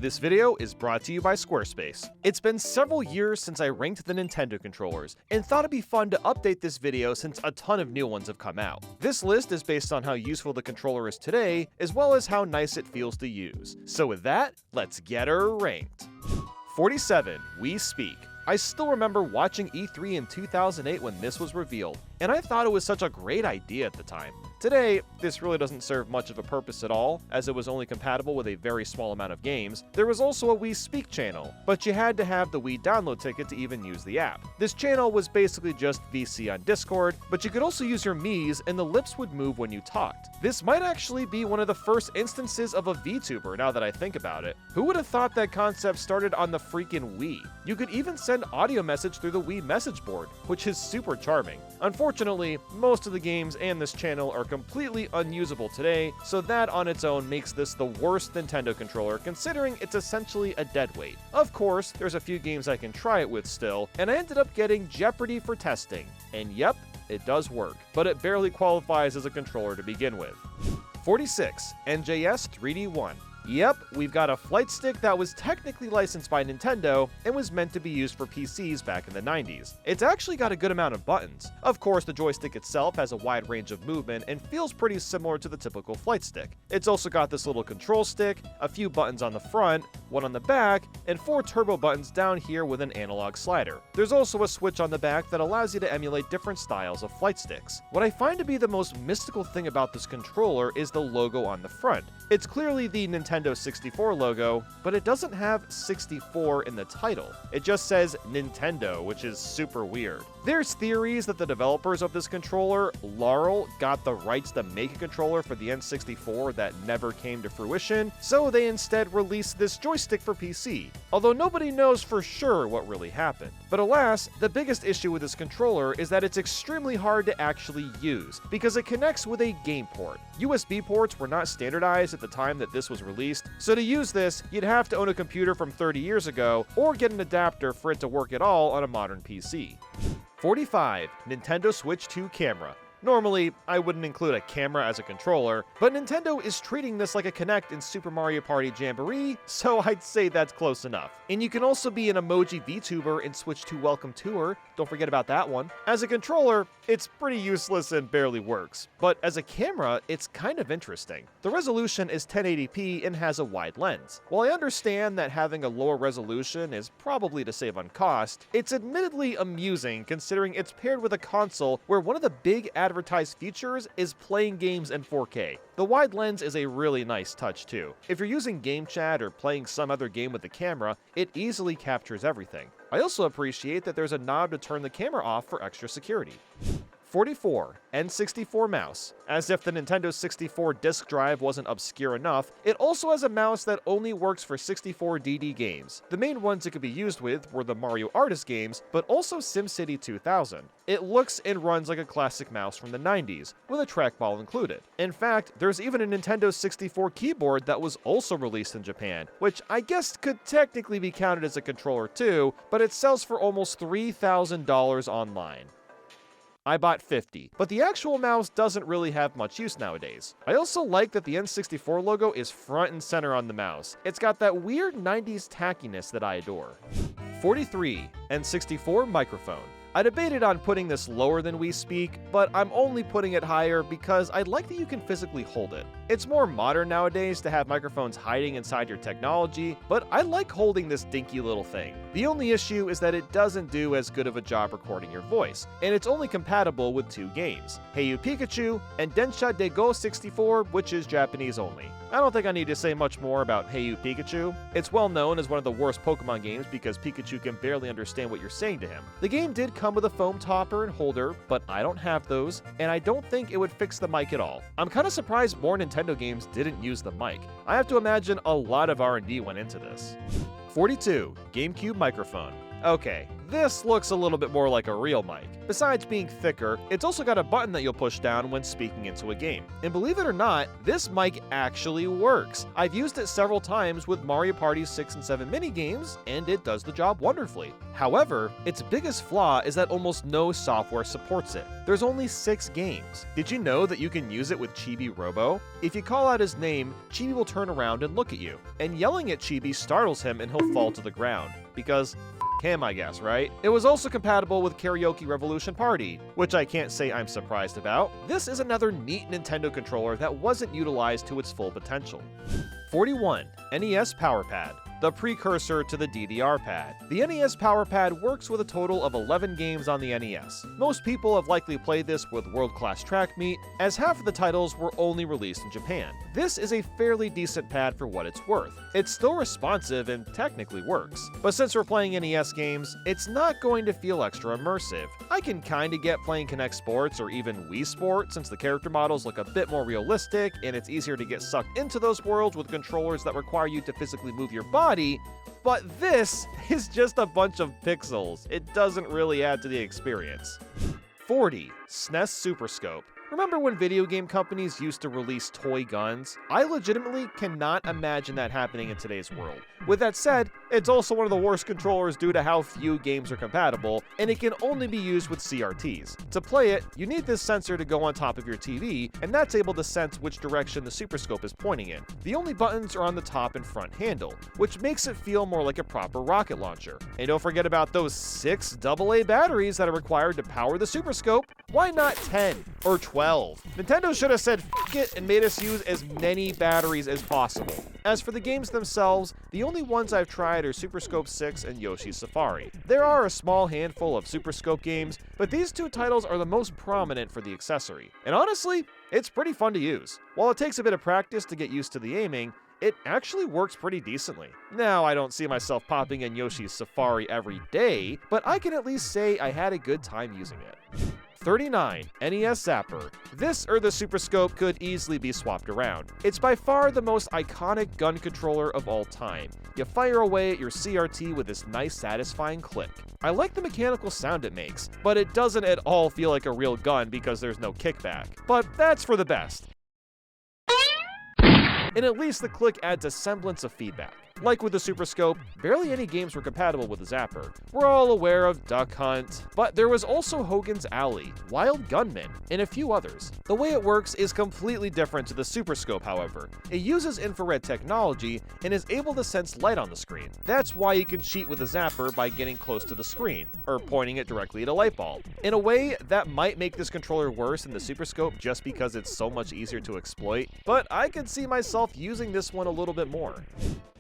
This video is brought to you by Squarespace. It's been several years since I ranked the Nintendo controllers, and thought it'd be fun to update this video since a ton of new ones have come out. This list is based on how useful the controller is today, as well as how nice it feels to use. So with that, let's get her ranked. 47. Wii Speak. I still remember watching E3 in 2008 when this was revealed, and I thought it was such a great idea at the time. Today, this really doesn't serve much of a purpose at all, as it was only compatible with a very small amount of games. There was also a Wii Speak channel, but you had to have the Wii download ticket to even use the app. This channel was basically just VC on Discord, but you could also use your Mii's and the lips would move when you talked. This might actually be one of the first instances of a VTuber now that I think about it. Who would have thought that concept started on the freaking Wii? You could even send audio message through the Wii message board, which is super charming. Unfortunately, most of the games and this channel are completely unusable today, so that on its own makes this the worst Nintendo controller considering it's essentially a deadweight. Of course, there's a few games I can try it with still, and I ended up getting Jeopardy for testing. And yep, it does work, but it barely qualifies as a controller to begin with. 46. NJS 3D1. Yep, we've got a flight stick that was technically licensed by Nintendo and was meant to be used for PCs back in the 90s. It's actually got a good amount of buttons. Of course, the joystick itself has a wide range of movement and feels pretty similar to the typical flight stick. It's also got this little control stick, a few buttons on the front, one on the back, and 4 turbo buttons down here with an analog slider. There's also a switch on the back that allows you to emulate different styles of flight sticks. What I find to be the most mystical thing about this controller is the logo on the front. It's clearly the Nintendo 64 logo, but it doesn't have 64 in the title. It just says Nintendo, which is super weird. There's theories that the developers of this controller, Laurel, got the rights to make a controller for the N64 that never came to fruition, so they instead released this joystick for PC, although nobody knows for sure what really happened. But alas, the biggest issue with this controller is that it's extremely hard to actually use, because it connects with a game port. USB ports were not standardized at the time that this was released, so to use this, you'd have to own a computer from 30 years ago, or get an adapter for it to work at all on a modern PC. 45. Nintendo Switch 2 Camera. Normally, I wouldn't include a camera as a controller, but Nintendo is treating this like a Kinect in Super Mario Party Jamboree, so I'd say that's close enough. And you can also be an emoji VTuber and switch to Welcome Tour, don't forget about that one. As a controller, it's pretty useless and barely works, but as a camera, it's kind of interesting. The resolution is 1080p and has a wide lens. While I understand that having a lower resolution is probably to save on cost, it's admittedly amusing considering it's paired with a console where one of the big advertised features is playing games in 4K. The wide lens is a really nice touch too. If you're using game chat or playing some other game with the camera, it easily captures everything. I also appreciate that there's a knob to turn the camera off for extra security. 44. N64 Mouse. As if the Nintendo 64 disk drive wasn't obscure enough, it also has a mouse that only works for 64DD games. The main ones it could be used with were the Mario Artist games, but also SimCity 2000. It looks and runs like a classic mouse from the 90s, with a trackball included. In fact, there's even a Nintendo 64 keyboard that was also released in Japan, which I guess could technically be counted as a controller too, but it sells for almost $3,000 online. I bought 50, but the actual mouse doesn't really have much use nowadays. I also like that the N64 logo is front and center on the mouse. It's got that weird 90s tackiness that I adore. 43. N64 Microphone. I debated on putting this lower than Wii Speak, but I'm only putting it higher because I like that you can physically hold it. It's more modern nowadays to have microphones hiding inside your technology, but I like holding this dinky little thing. The only issue is that it doesn't do as good of a job recording your voice, and it's only compatible with 2 games, Hey You Pikachu and Densha de Go 64, which is Japanese only. I don't think I need to say much more about Hey You Pikachu. It's well known as one of the worst Pokemon games because Pikachu can barely understand what you're saying to him. The game did come with a foam topper and holder, but I don't have those, and I don't think it would fix the mic at all. I'm kinda surprised more Nintendo games didn't use the mic. I have to imagine a lot of R&D went into this. 42. Gamecube Microphone. Okay, This looks a little bit more like a real mic. Besides being thicker, it's also got a button that you'll push down when speaking into a game. And believe it or not, this mic actually works. I've used it several times with Mario Party 6 and 7 minigames, and it does the job wonderfully. However, its biggest flaw is that almost no software supports it. There's only 6 games. Did you know that you can use it with Chibi Robo? If you call out his name, Chibi will turn around and look at you. And yelling at Chibi startles him and he'll fall to the ground. Because him, I guess, right? It was also compatible with Karaoke Revolution Party, which I can't say I'm surprised about. This is another neat Nintendo controller that wasn't utilized to its full potential. 41. NES Power Pad, the precursor to the DDR pad. The NES Power Pad works with a total of 11 games on the NES. Most people have likely played this with World Class Track Meet, as half of the titles were only released in Japan. This is a fairly decent pad for what it's worth. It's still responsive and technically works, but since we're playing NES games, it's not going to feel extra immersive. I can kinda get playing Kinect Sports or even Wii Sports since the character models look a bit more realistic and it's easier to get sucked into those worlds with controllers that require you to physically move your body, but this is just a bunch of pixels. It doesn't really add to the experience. 40. SNES Super Scope. Remember when video game companies used to release toy guns? I legitimately cannot imagine that happening in today's world. With that said, it's also one of the worst controllers due to how few games are compatible, and it can only be used with CRTs. To play it, you need this sensor to go on top of your TV, and that's able to sense which direction the Super Scope is pointing in. The only buttons are on the top and front handle, which makes it feel more like a proper rocket launcher. And don't forget about those 6 AA batteries that are required to power the Super Scope. Why not 10 or 12? Nintendo should have said f it and made us use as many batteries as possible. As for the games themselves, the only ones I've tried are Super Scope 6 and Yoshi's Safari. There are a small handful of Super Scope games, but these 2 titles are the most prominent for the accessory. And honestly, it's pretty fun to use. While it takes a bit of practice to get used to the aiming, it actually works pretty decently. Now, I don't see myself popping in Yoshi's Safari every day, but I can at least say I had a good time using it. 39. NES Zapper. This or the Super Scope could easily be swapped around. It's by far the most iconic gun controller of all time. You fire away at your CRT with this nice satisfying click. I like the mechanical sound it makes, but it doesn't at all feel like a real gun because there's no kickback. But that's for the best. And at least the click adds a semblance of feedback. Like with the Super Scope, barely any games were compatible with the Zapper. We're all aware of Duck Hunt, but there was also Hogan's Alley, Wild Gunman, and a few others. The way it works is completely different to the Super Scope, however. It uses infrared technology and is able to sense light on the screen. That's why you can cheat with the Zapper by getting close to the screen, or pointing it directly at a light bulb. In a way, that might make this controller worse than the Super Scope just because it's so much easier to exploit, but I could see myself using this one a little bit more.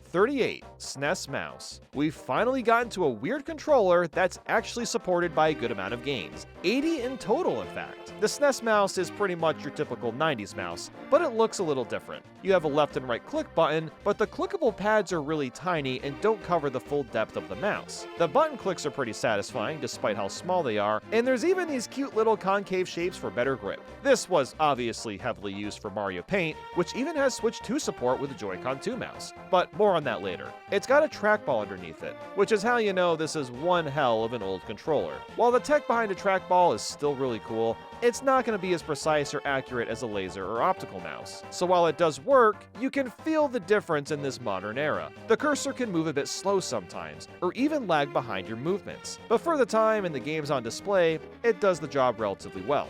38. SNES Mouse. We've finally gotten to a weird controller that's actually supported by a good amount of games. 80 in total, in fact. The SNES Mouse is pretty much your typical 90s mouse, but it looks a little different. You have a left and right click button, but the clickable pads are really tiny and don't cover the full depth of the mouse. The button clicks are pretty satisfying despite how small they are, and there's even these cute little concave shapes for better grip. This was obviously heavily used for Mario Paint, which even has Switch 2 support with the Joy-Con 2 mouse, but more on that later. It's got a trackball underneath it, which is how you know this is one hell of an old controller. While the tech behind a trackball is still really cool, it's not going to be as precise or accurate as a laser or optical mouse. So while it does work, you can feel the difference in this modern era. The cursor can move a bit slow sometimes, or even lag behind your movements. But for the time and the games on display, it does the job relatively well.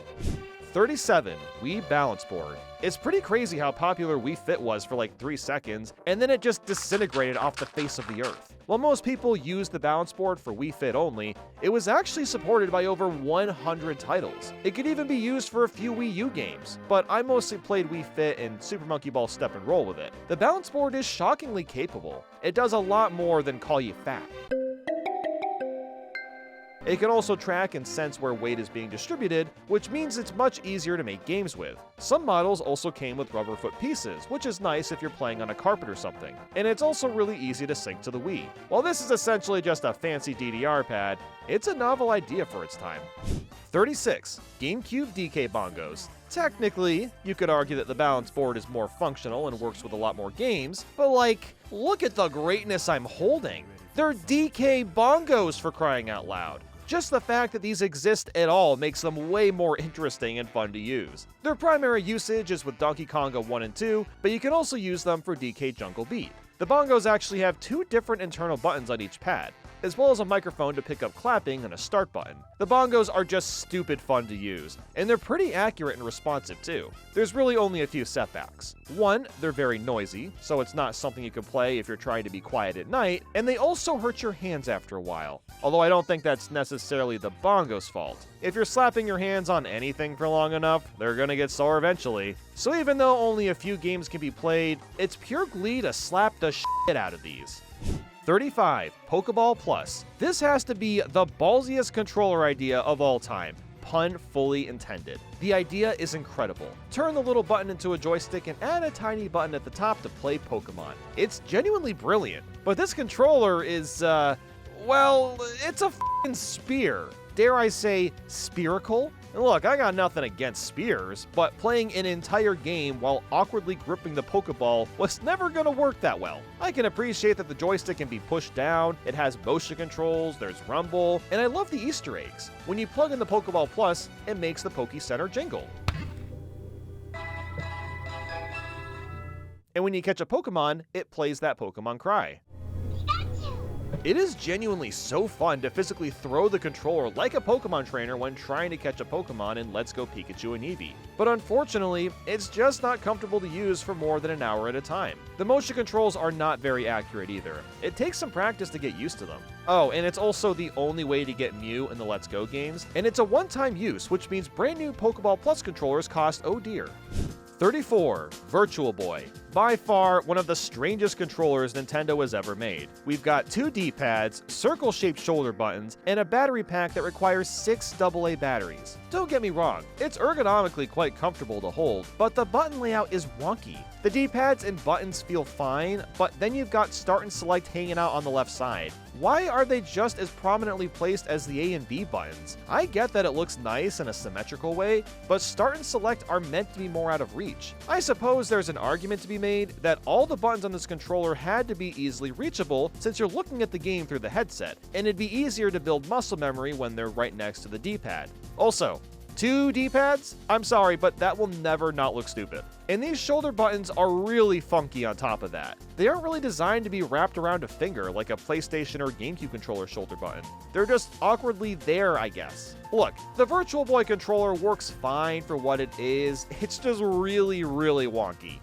37. Wii Balance Board. It's pretty crazy how popular Wii Fit was for like 3 seconds, and then it just disintegrated off the face of the earth. While most people use the balance board for Wii Fit only, it was actually supported by over 100 titles. It could even be used for a few Wii U games, but I mostly played Wii Fit and Super Monkey Ball Step and Roll with it. The balance board is shockingly capable. It does a lot more than call you fat. It can also track and sense where weight is being distributed, which means it's much easier to make games with. Some models also came with rubber foot pieces, which is nice if you're playing on a carpet or something. And it's also really easy to sync to the Wii. While this is essentially just a fancy DDR pad, it's a novel idea for its time. 36. Gamecube DK Bongos. Technically, you could argue that the balance board is more functional and works with a lot more games, but like, look at the greatness I'm holding. They're DK Bongos, for crying out loud. Just the fact that these exist at all makes them way more interesting and fun to use. Their primary usage is with Donkey Konga 1 and 2, but you can also use them for DK Jungle Beat. The bongos actually have two different internal buttons on each pad, as well as a microphone to pick up clapping and a start button. The bongos are just stupid fun to use, and they're pretty accurate and responsive too. There's really only a few setbacks. One, they're very noisy, so it's not something you can play if you're trying to be quiet at night, and they also hurt your hands after a while. Although I don't think that's necessarily the bongos' fault. If you're slapping your hands on anything for long enough, they're gonna get sore eventually. So even though only a few games can be played, it's pure glee to slap the shit out of these. 35. Pokeball Plus. This has to be the ballsiest controller idea of all time. Pun fully intended. The idea is incredible. Turn the little button into a joystick and add a tiny button at the top to play Pokemon. It's genuinely brilliant, but this controller is, well, it's a f***ing spear. Dare I say, spherical? And look, I got nothing against spears, but playing an entire game while awkwardly gripping the Pokeball was never gonna work that well. I can appreciate that the joystick can be pushed down, it has motion controls, there's rumble, and I love the Easter eggs. When you plug in the Pokeball Plus, it makes the Poke Center jingle. And when you catch a Pokemon, it plays that Pokemon cry. It is genuinely so fun to physically throw the controller like a Pokemon trainer when trying to catch a Pokemon in Let's Go Pikachu and Eevee. But unfortunately, it's just not comfortable to use for more than an hour at a time. The motion controls are not very accurate either. It takes some practice to get used to them. Oh, and it's also the only way to get Mew in the Let's Go games, and it's a one-time use, which means brand new Pokeball Plus controllers cost oh dear. 34. Virtual Boy. By far, one of the strangest controllers Nintendo has ever made. We've got two D-pads, circle-shaped shoulder buttons, and a battery pack that requires 6 AA batteries. Don't get me wrong, it's ergonomically quite comfortable to hold, but the button layout is wonky. The D-pads and buttons feel fine, but then you've got Start and Select hanging out on the left side. Why are they just as prominently placed as the A and B buttons? I get that it looks nice in a symmetrical way, but Start and Select are meant to be more out of reach. I suppose there's an argument to be made that all the buttons on this controller had to be easily reachable since you're looking at the game through the headset, and it'd be easier to build muscle memory when they're right next to the D-pad. Also, 2 D-pads? I'm sorry, but that will never not look stupid. And these shoulder buttons are really funky on top of that. They aren't really designed to be wrapped around a finger like a PlayStation or GameCube controller shoulder button. They're just awkwardly there, I guess. Look, the Virtual Boy controller works fine for what it is, it's just really wonky.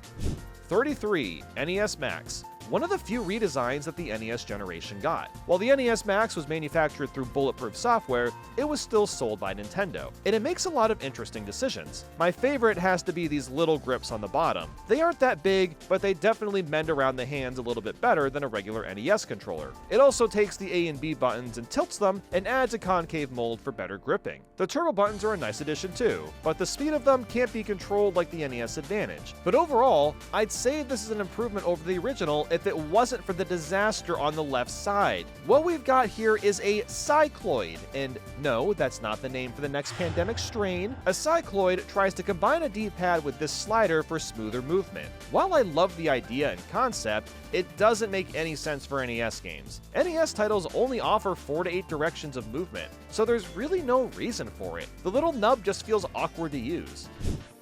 33. NES Max. One of the few redesigns that the NES generation got. While the NES Max was manufactured through bulletproof software, it was still sold by Nintendo, and it makes a lot of interesting decisions. My favorite has to be these little grips on the bottom. They aren't that big, but they definitely mend around the hands a little bit better than a regular NES controller. It also takes the A and B buttons and tilts them, and adds a concave mold for better gripping. The turbo buttons are a nice addition too, but the speed of them can't be controlled like the NES Advantage. But overall, I'd say this is an improvement over the original if it wasn't for the disaster on the left side. What we've got here is a cycloid, and no, that's not the name for the next pandemic strain. A cycloid tries to combine a D-pad with this slider for smoother movement. While I love the idea and concept, it doesn't make any sense for NES games. NES titles only offer 4 to 8 directions of movement, so there's really no reason for it. The little nub just feels awkward to use.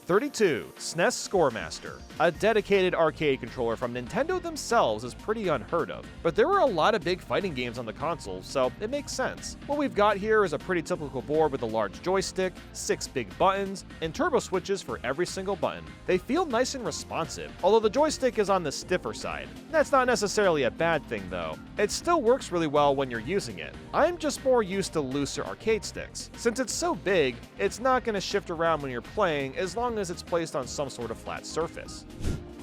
32. SNES Scoremaster. A dedicated arcade controller from Nintendo themselves is pretty unheard of, but there were a lot of big fighting games on the console, so it makes sense. What we've got here is a pretty typical board with a large joystick, 6 big buttons, and turbo switches for every single button. They feel nice and responsive, although the joystick is on the stiffer side. That's not necessarily a bad thing though. It still works really well when you're using it. I'm just more used to looser arcade sticks. Since it's so big, it's not going to shift around when you're playing as long as it's placed on some sort of flat surface.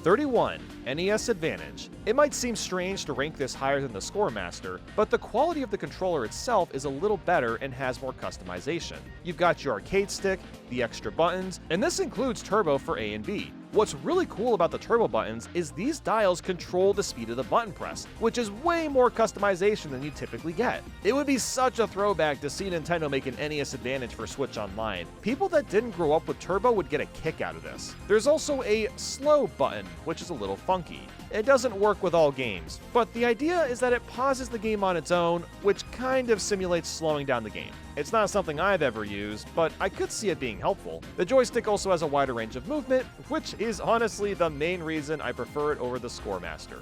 31. NES Advantage. It might seem strange to rank this higher than the Scoremaster, but the quality of the controller itself is a little better and has more customization. You've got your arcade stick, the extra buttons, and this includes turbo for A and B. What's really cool about the turbo buttons is these dials control the speed of the button press, which is way more customization than you typically get. It would be such a throwback to see Nintendo make an NES Advantage for Switch Online. People that didn't grow up with turbo would get a kick out of this. There's also a slow button, which is a little funky. It doesn't work with all games, but the idea is that it pauses the game on its own, which kind of simulates slowing down the game. It's not something I've ever used, but I could see it being helpful. The joystick also has a wider range of movement, which is honestly the main reason I prefer it over the Scoremaster.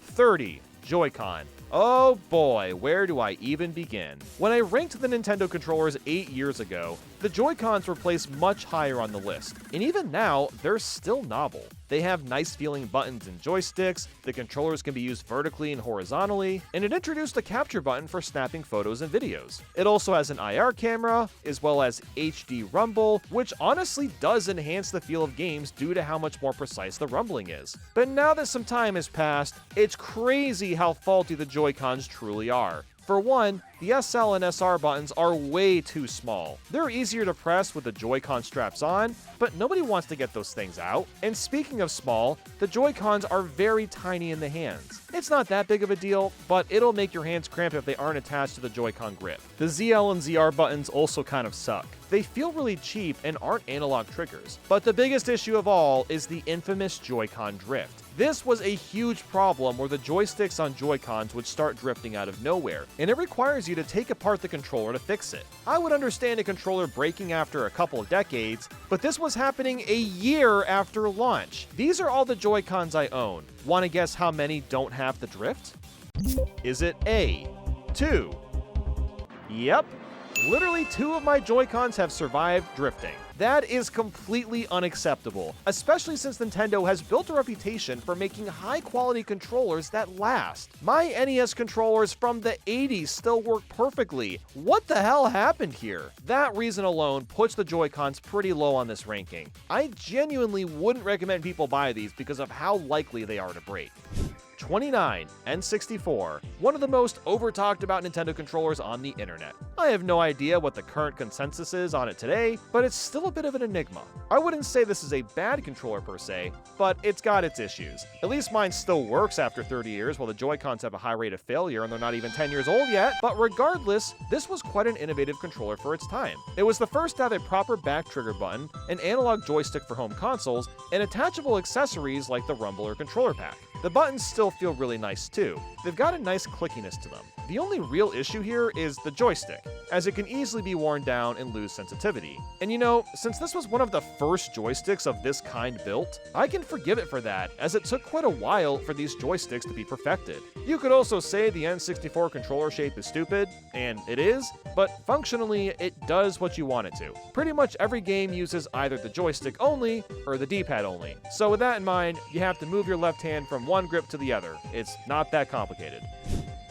30. Joy-Con. Oh boy, where do I even begin? When I ranked the Nintendo controllers 8 years ago, the Joy-Cons were placed much higher on the list, and even now, they're still novel. They have nice feeling buttons and joysticks, the controllers can be used vertically and horizontally, and it introduced a capture button for snapping photos and videos. It also has an IR camera, as well as HD rumble, which honestly does enhance the feel of games due to how much more precise the rumbling is. But now that some time has passed, it's crazy how faulty the Joy-Cons truly are. For one, the SL and SR buttons are way too small. They're easier to press with the Joy-Con straps on, but nobody wants to get those things out. And speaking of small, the Joy-Cons are very tiny in the hands. It's not that big of a deal, but it'll make your hands cramp if they aren't attached to the Joy-Con grip. The ZL and ZR buttons also kind of suck. They feel really cheap and aren't analog triggers. But the biggest issue of all is the infamous Joy-Con drift. This was a huge problem where the joysticks on Joy-Cons would start drifting out of nowhere, and it requires you to take apart the controller to fix it. I would understand a controller breaking after a couple of decades, but this was happening a year after launch. These are all the Joy-Cons I own. Want to guess how many don't have the drift? Is it A, 2? Yep. Literally 2 of my Joy-Cons have survived drifting. That is completely unacceptable, especially since Nintendo has built a reputation for making high-quality controllers that last. My NES controllers from the 80s still work perfectly. What the hell happened here? That reason alone puts the Joy-Cons pretty low on this ranking. I genuinely wouldn't recommend people buy these because of how likely they are to break. 29. N64. One of the most over-talked about Nintendo controllers on the internet. I have no idea what the current consensus is on it today, but it's still a bit of an enigma. I wouldn't say this is a bad controller per se, but it's got its issues. At least mine still works after 30 years, while the Joy-Cons have a high rate of failure and they're not even 10 years old yet. But regardless, this was quite an innovative controller for its time. It was the first to have a proper back trigger button, an analog joystick for home consoles, and attachable accessories like the rumble or controller pack. The buttons still feel really nice too. They've got a nice clickiness to them. The only real issue here is the joystick, as it can easily be worn down and lose sensitivity. And you know, since this was one of the first joysticks of this kind built, I can forgive it for that, as it took quite a while for these joysticks to be perfected. You could also say the N64 controller shape is stupid, and it is, but functionally it does what you want it to. Pretty much every game uses either the joystick only or the D-pad only. So with that in mind, you have to move your left hand from one grip to the other. It's not that complicated.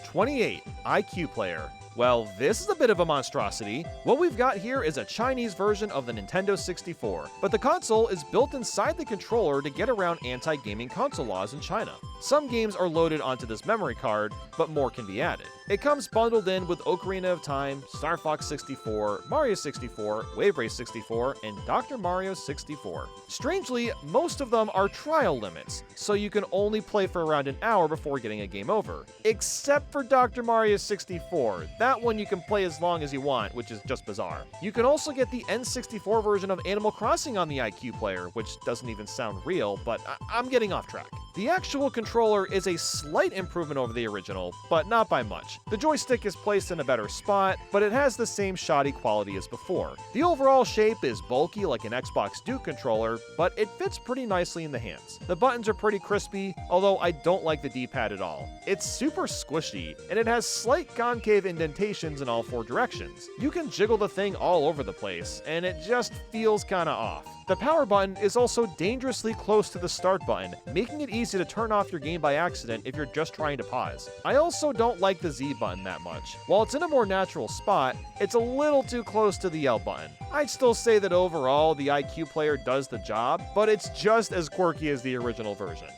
28. iQue Player. Well, this is a bit of a monstrosity. What we've got here is a Chinese version of the Nintendo 64, but the console is built inside the controller to get around anti-gaming console laws in China. Some games are loaded onto this memory card, but more can be added. It comes bundled in with Ocarina of Time, Star Fox 64, Mario 64, Wave Race 64, and Dr. Mario 64. Strangely, most of them are trial limits, so you can only play for around an hour before getting a game over. Except for Dr. Mario 64. That one you can play as long as you want, which is just bizarre. You can also get the N64 version of Animal Crossing on the iQue Player, which doesn't even sound real, but I'm getting off track. The actual controller is a slight improvement over the original, but not by much. The joystick is placed in a better spot, but it has the same shoddy quality as before. The overall shape is bulky like an Xbox Duke controller, but it fits pretty nicely in the hands. The buttons are pretty crispy, although I don't like the D-pad at all. It's super squishy, and it has slight concave indentations in all 4 directions. You can jiggle the thing all over the place, and it just feels kinda off. The power button is also dangerously close to the start button, making it easy to turn off your game by accident if you're just trying to pause. I also don't like the Z button that much. While it's in a more natural spot, it's a little too close to the L button. I'd still say that overall the iQue Player does the job, but it's just as quirky as the original version.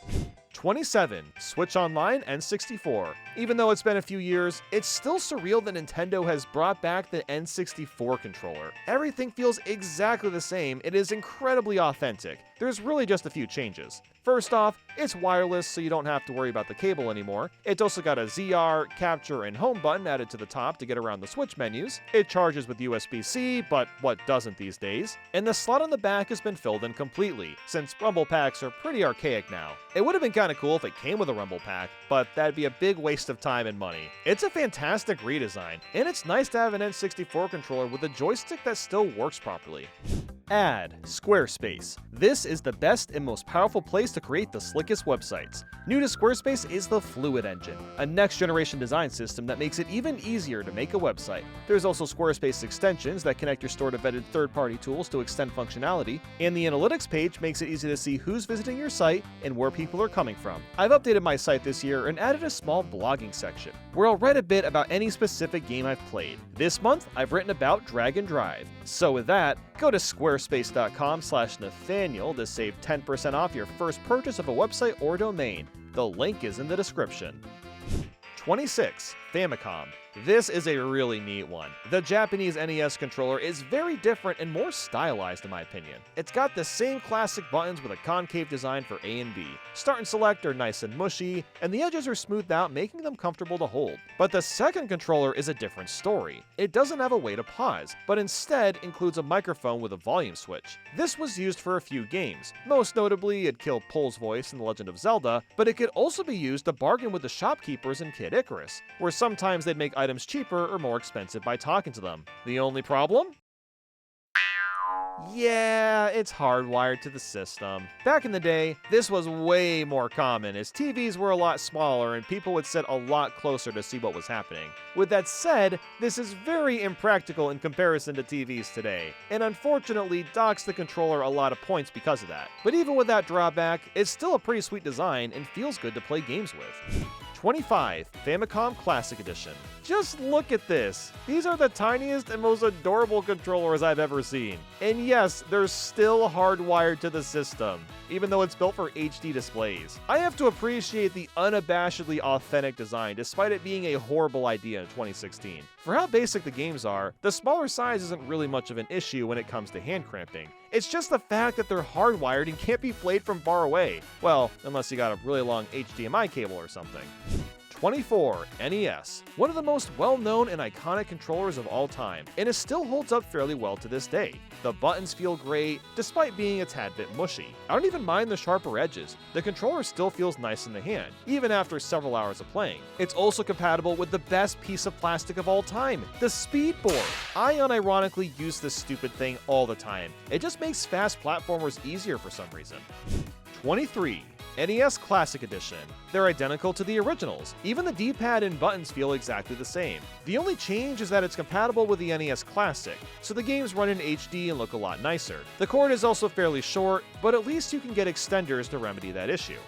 27. Switch Online N64. Even though it's been a few years, it's still surreal that Nintendo has brought back the N64 controller. Everything feels exactly the same, it is incredibly authentic. there's really just a few changes. First off, it's wireless, so you don't have to worry about the cable anymore. It's also got a ZR, capture, and home button added to the top to get around the switch menus. It charges with USB-C, but what doesn't these days? And the slot on the back has been filled in completely, since rumble packs are pretty archaic now. It would have been kinda cool if it came with a rumble pack, but that'd be a big waste of time and money. It's a fantastic redesign, and it's nice to have an N64 controller with a joystick that still works properly. Add Squarespace. This is the best and most powerful place to create the slickest websites. New to Squarespace is the Fluid Engine, a next-generation design system that makes it even easier to make a website. There's also Squarespace extensions that connect your store to vetted third-party tools to extend functionality, and the analytics page makes it easy to see who's visiting your site and where people are coming from. I've updated my site this year and added a small blogging section, where I'll write a bit about any specific game I've played. This month, I've written about Drag and Drive. So with that, go to squarespace.com/Nathaniel to save 10% off your first purchase of a website or domain. The link is in the description. 26. Famicom. This is a really neat one. The Japanese NES controller is very different and more stylized in my opinion. It's got the same classic buttons with a concave design for A and B. Start and select are nice and mushy, and the edges are smoothed out, making them comfortable to hold. But the second controller is a different story. It doesn't have a way to pause, but instead includes a microphone with a volume switch. This was used for a few games. Most notably, it killed Pole's voice in The Legend of Zelda, but it could also be used to bargain with the shopkeepers in Kid Icarus, where sometimes they'd make items cheaper or more expensive by talking to them. The only problem? Yeah, it's hardwired to the system. Back in the day, this was way more common as TVs were a lot smaller and people would sit a lot closer to see what was happening. With that said, this is very impractical in comparison to TVs today, and unfortunately docks the controller a lot of points because of that. But even with that drawback, it's still a pretty sweet design and feels good to play games with. 25. Famicom Classic Edition. Just look at this. These are the tiniest and most adorable controllers I've ever seen. And yes, they're still hardwired to the system, even though it's built for HD displays. I have to appreciate the unabashedly authentic design despite it being a horrible idea in 2016. For how basic the games are, the smaller size isn't really much of an issue when it comes to hand cramping. It's just the fact that they're hardwired and can't be played from far away. Well, unless you got a really long HDMI cable or something. 24. NES. One of the most well-known and iconic controllers of all time, and it still holds up fairly well to this day. The buttons feel great, despite being a tad bit mushy. I don't even mind the sharper edges. The controller still feels nice in the hand, even after several hours of playing. It's also compatible with the best piece of plastic of all time, the Speed Board. I unironically use this stupid thing all the time. It just makes fast platformers easier for some reason. 23. NES Classic Edition. They're identical to the originals. Even the D-pad and buttons feel exactly the same. The only change is that it's compatible with the NES Classic, so the games run in HD and look a lot nicer. The cord is also fairly short, but at least you can get extenders to remedy that issue.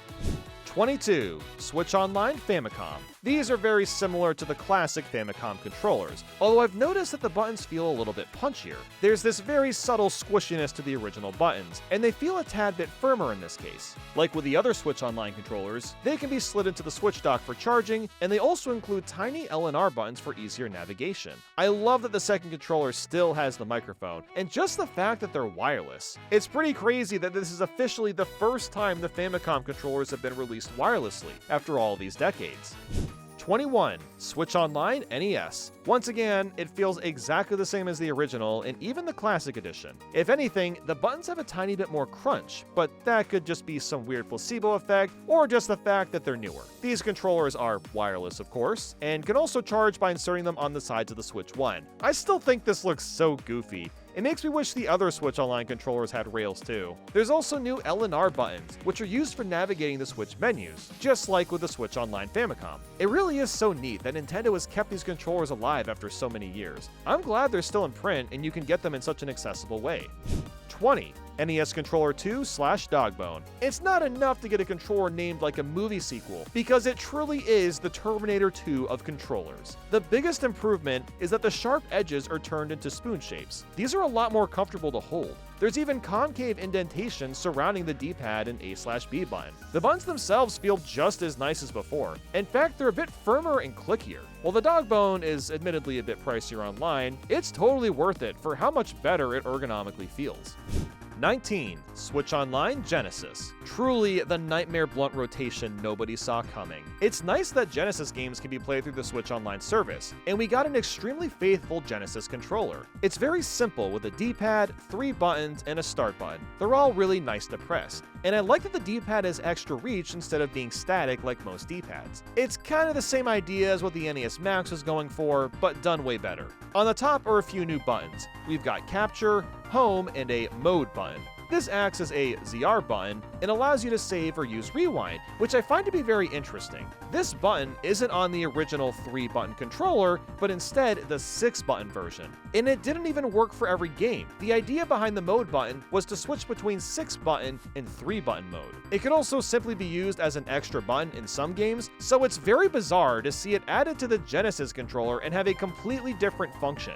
22. Switch Online Famicom. These are very similar to the classic Famicom controllers, although I've noticed that the buttons feel a little bit punchier. There's this very subtle squishiness to the original buttons, and they feel a tad bit firmer in this case. Like with the other Switch Online controllers, they can be slid into the Switch dock for charging, and they also include tiny L and R buttons for easier navigation. I love that the second controller still has the microphone, and just the fact that they're wireless. It's pretty crazy that this is officially the first time the Famicom controllers have been released wirelessly after all these decades. 21. Switch Online NES. Once again, it feels exactly the same as the original and even the Classic Edition. If anything, the buttons have a tiny bit more crunch, but that could just be some weird placebo effect or just the fact that they're newer. These controllers are wireless, of course, and can also charge by inserting them on the sides of the Switch One. I still think this looks so goofy. It makes me wish the other Switch Online controllers had rails too. There's also new L and R buttons, which are used for navigating the Switch menus, just like with the Switch Online Famicom. It really is so neat that Nintendo has kept these controllers alive after so many years. I'm glad they're still in print and you can get them in such an accessible way. 20. NES Controller 2/Dogbone. It's not enough to get a controller named like a movie sequel, because it truly is the Terminator 2 of controllers. The biggest improvement is that the sharp edges are turned into spoon shapes. These are a lot more comfortable to hold. There's even concave indentations surrounding the D-pad and A/B button. The buttons themselves feel just as nice as before. In fact, they're a bit firmer and clickier. While the Dogbone is admittedly a bit pricier online, it's totally worth it for how much better it ergonomically feels. 19. Switch Online Genesis. Truly the nightmare blunt rotation nobody saw coming. It's nice that Genesis games can be played through the Switch Online service, and we got an extremely faithful Genesis controller. It's very simple with a D-pad, 3 buttons, and a start button. They're all really nice to press, and I like that the D-pad has extra reach instead of being static like most D-pads. It's kind of the same idea as what the NES Max was going for, but done way better. On the top are a few new buttons. We've got Capture, Home, and a Mode button. This acts as a ZR button and allows you to save or use Rewind, which I find to be very interesting. This button isn't on the original 3-button controller, but instead the 6-button version. And it didn't even work for every game. The idea behind the Mode button was to switch between 6-button and 3-button mode. It could also simply be used as an extra button in some games, so it's very bizarre to see it added to the Genesis controller and have a completely different function.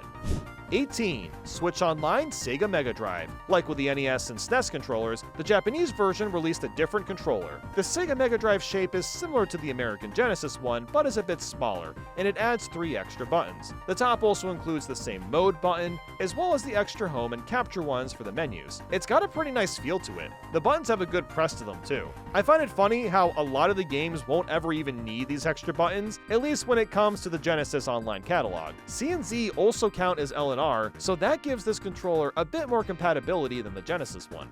18. Switch Online Sega Mega Drive. Like with the NES and SNES controllers, the Japanese version released a different controller. The Sega Mega Drive shape is similar to the American Genesis one, but is a bit smaller, and it adds 3 extra buttons. The top also includes the same Mode button, as well as the extra Home and Capture ones for the menus. It's got a pretty nice feel to it. The buttons have a good press to them too. I find it funny how a lot of the games won't ever even need these extra buttons, at least when it comes to the Genesis Online catalog. C and Z also count as LNR, so that gives this controller a bit more compatibility than the Genesis one.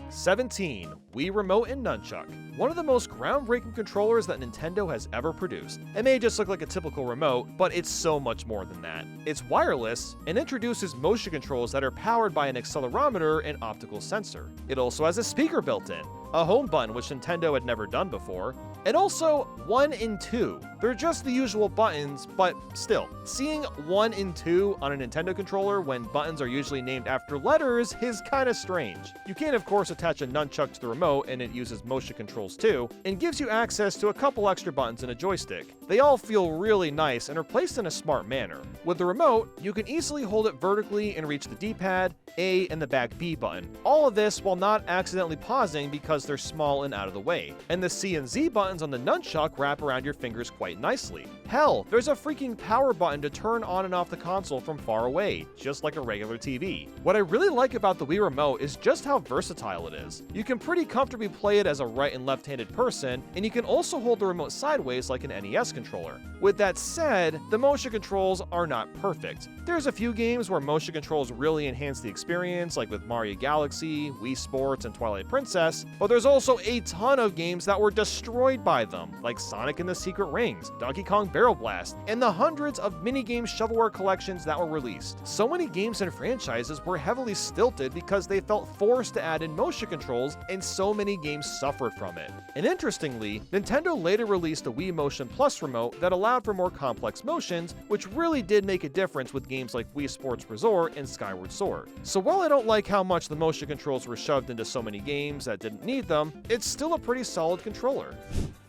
17. Wii Remote and Nunchuck. One of the most groundbreaking controllers that Nintendo has ever produced. It may just look like a typical remote, but it's so much more than that. It's wireless and introduces motion controls that are powered by an accelerometer and optical sensor. It also has a speaker built in, a home button which Nintendo had never done before, and also 1 and 2. They're just the usual buttons, but still, seeing 1 and 2 on a Nintendo controller when buttons are usually named after letters is kinda strange. You can of course attach a nunchuck to the remote and it uses motion controls too, and gives you access to a couple extra buttons and a joystick. They all feel really nice and are placed in a smart manner. With the remote, you can easily hold it vertically and reach the D-pad, A, and the back B button. All of this while not accidentally pausing because they're small and out of the way. And the C and Z buttons on the nunchuck wrap around your fingers quite nicely. Hell, there's a freaking power button to turn on and off the console from far away, just like a regular TV. What I really like about the Wii Remote is just how versatile it is. You can pretty comfortably play it as a right and left-handed person, and you can also hold the remote sideways like an NES controller. With that said, the motion controls are not perfect. There's a few games where motion controls really enhance the experience, like with Mario Galaxy, Wii Sports, and Twilight Princess, but there's also a ton of games that were destroyed by them, like Sonic and the Secret Rings, Donkey Kong Barrel Blast, and the hundreds of minigame shovelware collections that were released. So many games and franchises were heavily stilted because they felt forced to add in motion controls, and so many games suffered from it. And interestingly, Nintendo later released a Wii Motion Plus remote that allowed for more complex motions, which really did make a difference with games like Wii Sports Resort and Skyward Sword. So while I don't like how much the motion controls were shoved into so many games that didn't need them, it's still a pretty solid controller.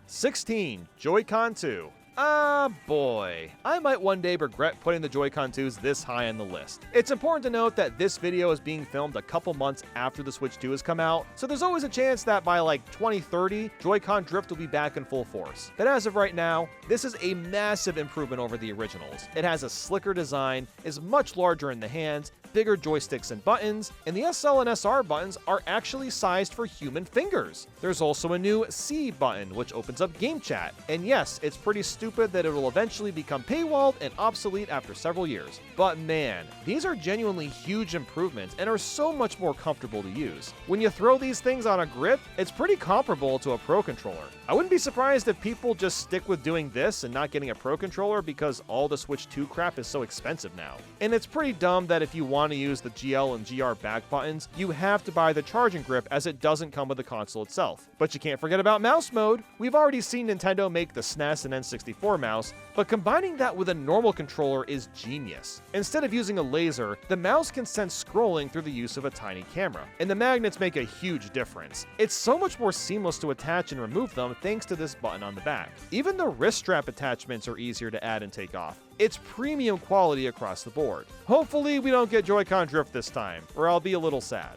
16. Joy-Con 2. Ah boy, I might one day regret putting the Joy-Con 2s this high on the list. It's important to note that this video is being filmed a couple months after the Switch 2 has come out, so there's always a chance that by like 2030, Joy-Con drift will be back in full force. But as of right now, this is a massive improvement over the originals. It has a slicker design, is much larger in the hands, bigger joysticks and buttons, and the SL and SR buttons are actually sized for human fingers. There's also a new C button, which opens up game chat. And yes, it's pretty stupid that it will eventually become paywalled and obsolete after several years. But man, these are genuinely huge improvements and are so much more comfortable to use. When you throw these things on a grip, it's pretty comparable to a Pro controller. I wouldn't be surprised if people just stick with doing this and not getting a Pro controller because all the Switch 2 crap is so expensive now. And it's pretty dumb that if you want to use the GL and GR back buttons, you have to buy the charging grip as it doesn't come with the console itself. But you can't forget about mouse mode. We've already seen Nintendo make the SNES and N64 mouse, but combining that with a normal controller is genius. Instead of using a laser, the mouse can sense scrolling through the use of a tiny camera, and the magnets make a huge difference. It's so much more seamless to attach and remove them thanks to this button on the back. Even the wrist strap attachments are easier to add and take off. It's premium quality across the board. Hopefully we don't get Joy-Con drift this time, or I'll be a little sad.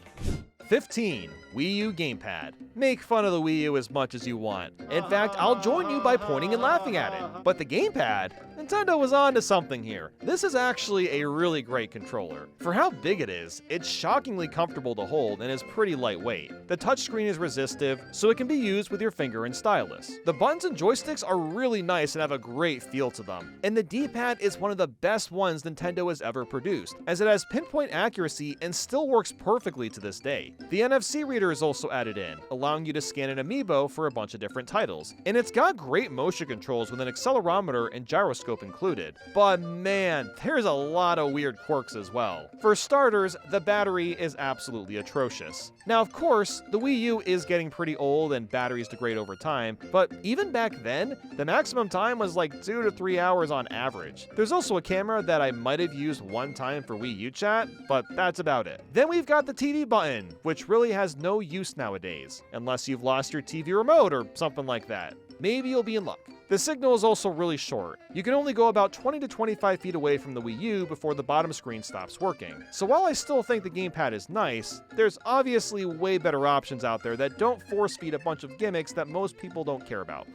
15. Wii U Gamepad. Make fun of the Wii U as much as you want. In fact, I'll join you by pointing and laughing at it. But the Gamepad? Nintendo was on to something here. This is actually a really great controller. For how big it is, it's shockingly comfortable to hold and is pretty lightweight. The touchscreen is resistive, so it can be used with your finger and stylus. The buttons and joysticks are really nice and have a great feel to them. And the D-pad is one of the best ones Nintendo has ever produced, as it has pinpoint accuracy and still works perfectly to this day. The NFC reader is also added in, allowing you to scan an amiibo for a bunch of different titles. And it's got great motion controls with an accelerometer and gyroscope included. But man, there's a lot of weird quirks as well. For starters, the battery is absolutely atrocious. Now of course, the Wii U is getting pretty old and batteries degrade over time, but even back then, the maximum time was like 2 to 3 hours on average. There's also a camera that I might have used one time for Wii U chat, but that's about it. Then we've got the TV button, which really has no use nowadays, unless you've lost your TV remote or something like that. Maybe you'll be in luck. The signal is also really short. You can only go about 20 to 25 feet away from the Wii U before the bottom screen stops working. So while I still think the gamepad is nice, there's obviously way better options out there that don't force feed a bunch of gimmicks that most people don't care about.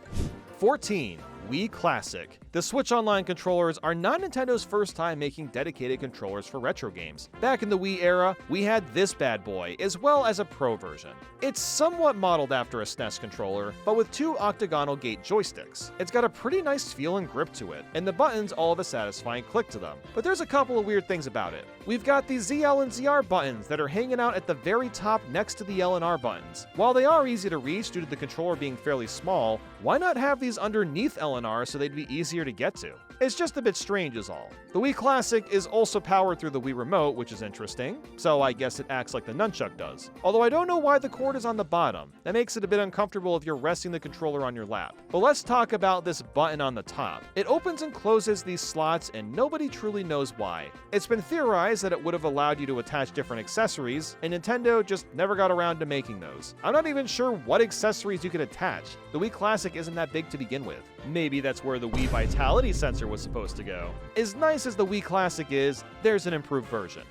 14. Wii Classic. The Switch Online controllers are not Nintendo's first time making dedicated controllers for retro games. Back in the Wii era, we had this bad boy, as well as a Pro version. It's somewhat modeled after a SNES controller, but with 2 octagonal gate joysticks. It's got a pretty nice feel and grip to it, and the buttons all have a satisfying click to them. But there's a couple of weird things about it. We've got these ZL and ZR buttons that are hanging out at the very top next to the L and R buttons. While they are easy to reach due to the controller being fairly small, why not have these underneath L and R so they'd be easier to get to? It's just a bit strange is all. The Wii Classic is also powered through the Wii Remote, which is interesting, so I guess it acts like the Nunchuck does. Although I don't know why the cord is on the bottom. That makes it a bit uncomfortable if you're resting the controller on your lap. But let's talk about this button on the top. It opens and closes these slots and nobody truly knows why. It's been theorized that it would have allowed you to attach different accessories, and Nintendo just never got around to making those. I'm not even sure what accessories you could attach. The Wii Classic isn't that big to begin with. Maybe that's where the Wii Vitality sensor was supposed to go. As nice as the Wii Classic is, there's an improved version.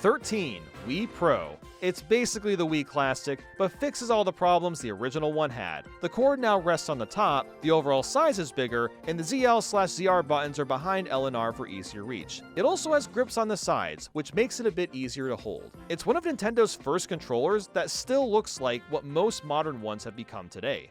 13. Wii Pro. It's basically the Wii Classic, but fixes all the problems the original one had. The cord now rests on the top, the overall size is bigger, and the ZL/ZR buttons are behind L and R for easier reach. It also has grips on the sides, which makes it a bit easier to hold. It's one of Nintendo's first controllers that still looks like what most modern ones have become today.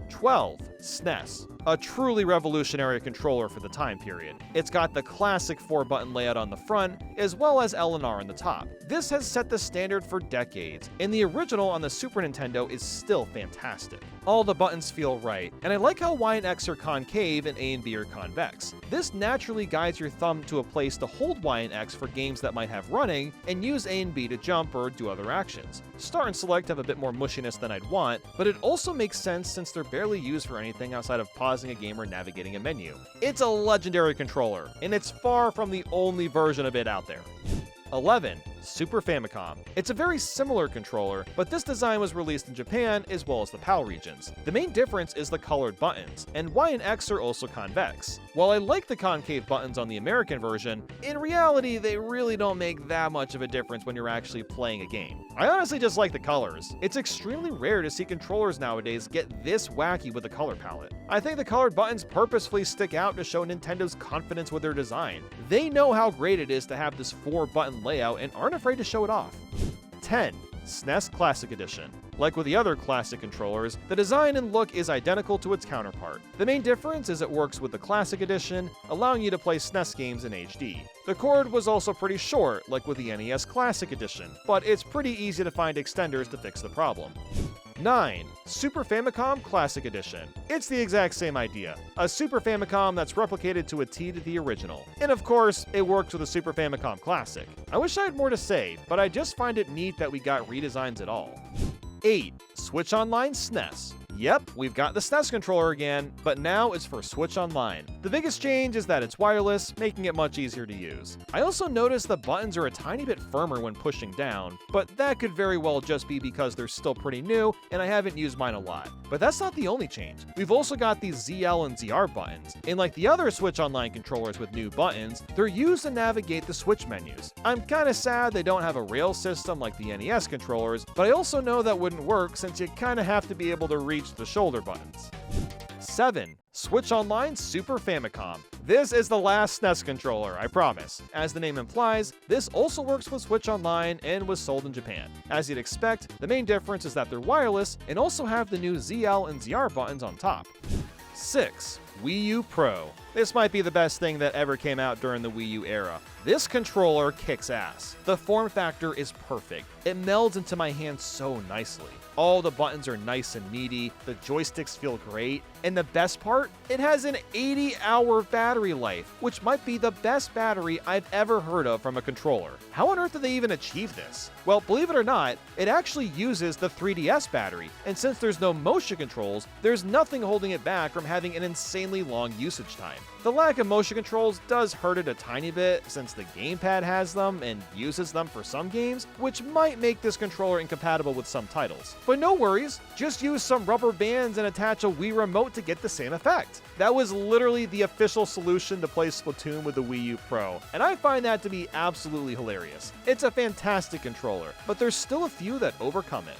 12. SNES. A truly revolutionary controller for the time period. It's got the classic 4-button layout on the front, as well as L and R on the top. This has set the standard for decades, and the original on the Super Nintendo is still fantastic. All the buttons feel right, and I like how Y and X are concave and A and B are convex. This naturally guides your thumb to a place to hold Y and X for games that might have running, and use A and B to jump or do other actions. Start and select have a bit more mushiness than I'd want, but it also makes sense since they're barely used for anything outside of pausing a game or navigating a menu. It's a legendary controller, and it's far from the only version of it out there. 11. Super Famicom. It's a very similar controller, but this design was released in Japan as well as the PAL regions. The main difference is the colored buttons, and Y and X are also convex. While I like the concave buttons on the American version, in reality they really don't make that much of a difference when you're actually playing a game. I honestly just like the colors. It's extremely rare to see controllers nowadays get this wacky with a color palette. I think the colored buttons purposefully stick out to show Nintendo's confidence with their design. They know how great it is to have this 4-button layout and aren't afraid to show it off. 10. SNES Classic Edition. Like with the other classic controllers, the design and look is identical to its counterpart. The main difference is it works with the Classic Edition, allowing you to play SNES games in HD. The cord was also pretty short, like with the NES Classic Edition, but it's pretty easy to find extenders to fix the problem. 9. Super Famicom Classic Edition. It's the exact same idea. A Super Famicom that's replicated to a T to the original. And of course, it works with a Super Famicom Classic. I wish I had more to say, but I just find it neat that we got redesigns at all. 8. Switch Online SNES. Yep, we've got the SNES controller again, but now it's for Switch Online. The biggest change is that it's wireless, making it much easier to use. I also noticed the buttons are a tiny bit firmer when pushing down, but that could very well just be because they're still pretty new and I haven't used mine a lot. But that's not the only change. We've also got these ZL and ZR buttons, and like the other Switch Online controllers with new buttons, they're used to navigate the Switch menus. I'm kinda sad they don't have a rail system like the NES controllers, but I also know that wouldn't work since you kinda have to be able to reach the shoulder buttons. 7. Switch Online Super Famicom. This is the last SNES controller, I promise. As the name implies, this also works with Switch Online and was sold in Japan. As you'd expect, the main difference is that they're wireless and also have the new ZL and ZR buttons on top. 6. Wii U Pro. This might be the best thing that ever came out during the Wii U era. This controller kicks ass. The form factor is perfect. It melds into my hand so nicely. All the buttons are nice and meaty, the joysticks feel great, and the best part? It has an 80-hour battery life, which might be the best battery I've ever heard of from a controller. How on earth did they even achieve this? Well, believe it or not, it actually uses the 3DS battery, and since there's no motion controls, there's nothing holding it back from having an insanely long usage time. The lack of motion controls does hurt it a tiny bit since the Gamepad has them and uses them for some games, which might make this controller incompatible with some titles. But no worries, just use some rubber bands and attach a Wii Remote to get the same effect. That was literally the official solution to play Splatoon with the Wii U Pro, and I find that to be absolutely hilarious. It's a fantastic controller, but there's still a few that overcome it.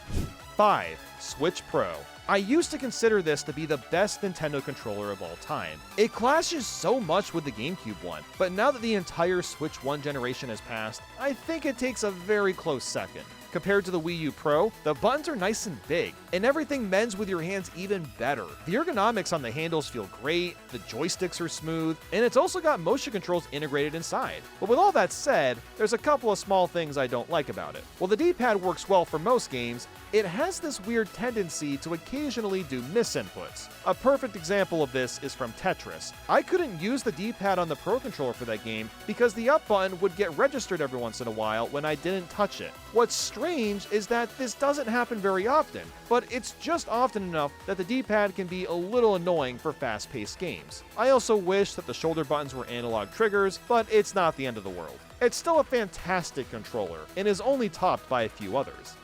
5. Switch Pro. I used to consider this to be the best Nintendo controller of all time. It clashes so much with the GameCube one, but now that the entire Switch 1 generation has passed, I think it takes a very close second. Compared to the Wii U Pro, the buttons are nice and big, and everything mends with your hands even better. The ergonomics on the handles feel great, the joysticks are smooth, and it's also got motion controls integrated inside. But with all that said, there's a couple of small things I don't like about it. While the D-pad works well for most games, it has this weird tendency to occasionally do misinputs. A perfect example of this is from Tetris. I couldn't use the D-pad on the Pro Controller for that game because the up button would get registered every once in a while when I didn't touch it. What's strange is that this doesn't happen very often, but it's just often enough that the D-pad can be a little annoying for fast-paced games. I also wish that the shoulder buttons were analog triggers, but it's not the end of the world. It's still a fantastic controller, and is only topped by a few others.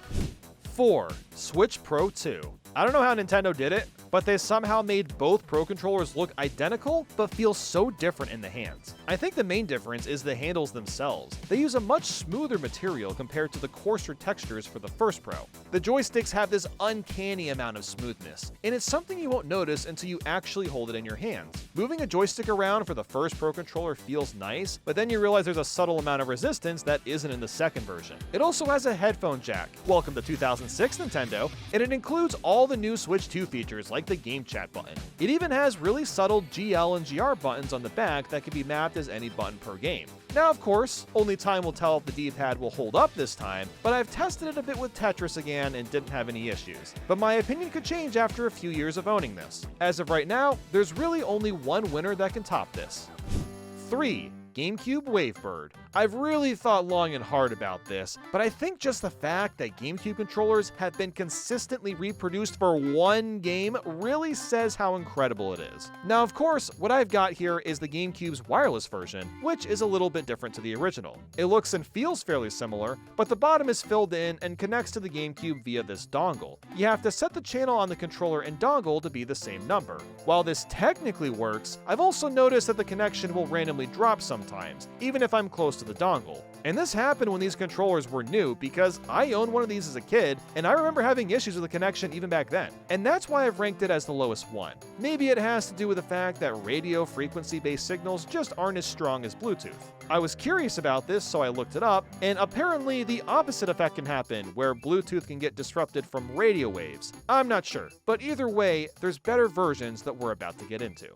4. Switch Pro 2. I don't know how Nintendo did it, but they somehow made both Pro controllers look identical, but feel so different in the hands. I think the main difference is the handles themselves. They use a much smoother material compared to the coarser textures for the first Pro. The joysticks have this uncanny amount of smoothness, and it's something you won't notice until you actually hold it in your hands. Moving a joystick around for the first Pro controller feels nice, but then you realize there's a subtle amount of resistance that isn't in the second version. It also has a headphone jack. Welcome to 2006, Nintendo, and it includes all the new Switch 2 features like the game chat button. It even has really subtle GL and GR buttons on the back that can be mapped as any button per game. Now, of course, only time will tell if the D-pad will hold up this time, but I've tested it a bit with Tetris again and didn't have any issues. But my opinion could change after a few years of owning this. As of right now, there's really only one winner that can top this. 3. Gamecube Wavebird. I've really thought long and hard about this, but I think just the fact that GameCube controllers have been consistently reproduced for one game really says how incredible it is. Now, of course, what I've got here is the GameCube's wireless version, which is a little bit different to the original. It looks and feels fairly similar, but the bottom is filled in and connects to the GameCube via this dongle. You have to set the channel on the controller and dongle to be the same number. While this technically works, I've also noticed that the connection will randomly drop sometimes, even if I'm close to the dongle. And this happened when these controllers were new because I owned one of these as a kid, and I remember having issues with the connection even back then. And that's why I've ranked it as the lowest one. Maybe it has to do with the fact that radio frequency-based signals just aren't as strong as Bluetooth. I was curious about this, so I looked it up, and apparently the opposite effect can happen, where Bluetooth can get disrupted from radio waves. I'm not sure, but either way, there's better versions that we're about to get into.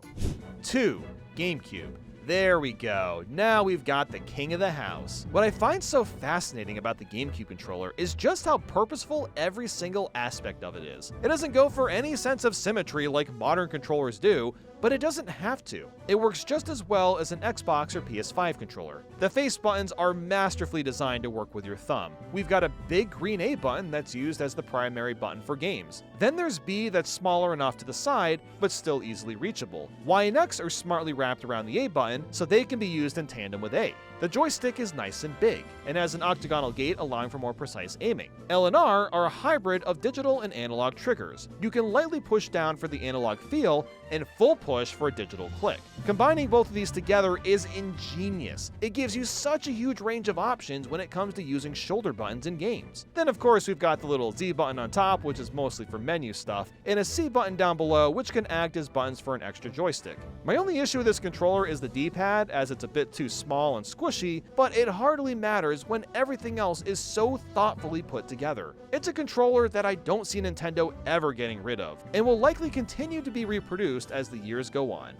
2. GameCube. There we go. Now we've got the king of the house. What I find so fascinating about the GameCube controller is just how purposeful every single aspect of it is. It doesn't go for any sense of symmetry like modern controllers do, but it doesn't have to. It works just as well as an Xbox or PS5 controller. The face buttons are masterfully designed to work with your thumb. We've got a big green A button that's used as the primary button for games. Then there's B that's smaller enough to the side, but still easily reachable. Y and X are smartly wrapped around the A button, so they can be used in tandem with A. The joystick is nice and big, and has an octagonal gate allowing for more precise aiming. L and R are a hybrid of digital and analog triggers. You can lightly push down for the analog feel, and full push for a digital click. Combining both of these together is ingenious. It gives you such a huge range of options when it comes to using shoulder buttons in games. Then of course we've got the little Z button on top, which is mostly for menu stuff, and a C button down below, which can act as buttons for an extra joystick. My only issue with this controller is the D-pad, as it's a bit too small and squishy, but it hardly matters when everything else is so thoughtfully put together. It's a controller that I don't see Nintendo ever getting rid of, and will likely continue to be reproduced as the years go on.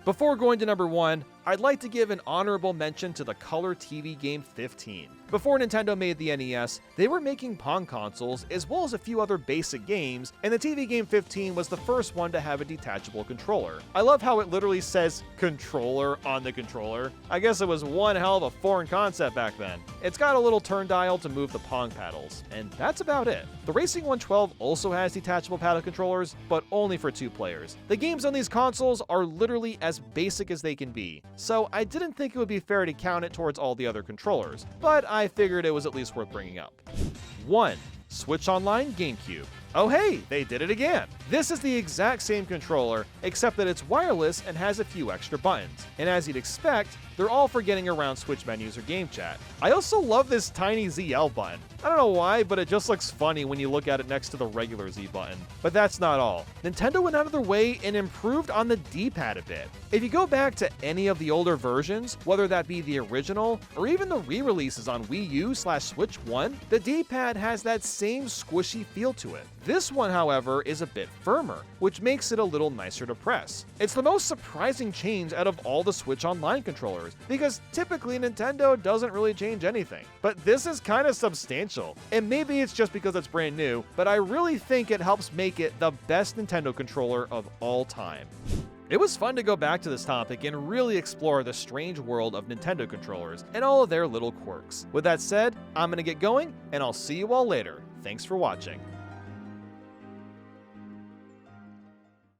Before going to number 1, I'd like to give an honorable mention to the Color TV Game 15. Before Nintendo made the NES, they were making Pong consoles as well as a few other basic games, and the TV Game 15 was the first one to have a detachable controller. I love how it literally says controller on the controller. I guess it was one hell of a foreign concept back then. It's got a little turn dial to move the Pong paddles, and that's about it. The Racing 112 also has detachable paddle controllers, but only for 2 players. The games on these consoles are literally as basic as they can be, so I didn't think it would be fair to count it towards all the other controllers, but I figured it was at least worth bringing up. 1. Switch Online Gamecube. Oh hey, they did it again! This is the exact same controller, except that it's wireless and has a few extra buttons. And as you'd expect, they're all for getting around Switch menus or game chat. I also love this tiny ZL button. I don't know why, but it just looks funny when you look at it next to the regular Z button. But that's not all. Nintendo went out of their way and improved on the D-pad a bit. If you go back to any of the older versions, whether that be the original or even the re-releases on Wii U/Switch 1, the D-pad has that same squishy feel to it. This one, however, is a bit firmer, which makes it a little nicer to press. It's the most surprising change out of all the Switch Online controllers, because typically Nintendo doesn't really change anything. But this is kind of substantial, and maybe it's just because it's brand new, but I really think it helps make it the best Nintendo controller of all time. It was fun to go back to this topic and really explore the strange world of Nintendo controllers and all of their little quirks. With that said, I'm gonna get going, and I'll see you all later. Thanks for watching.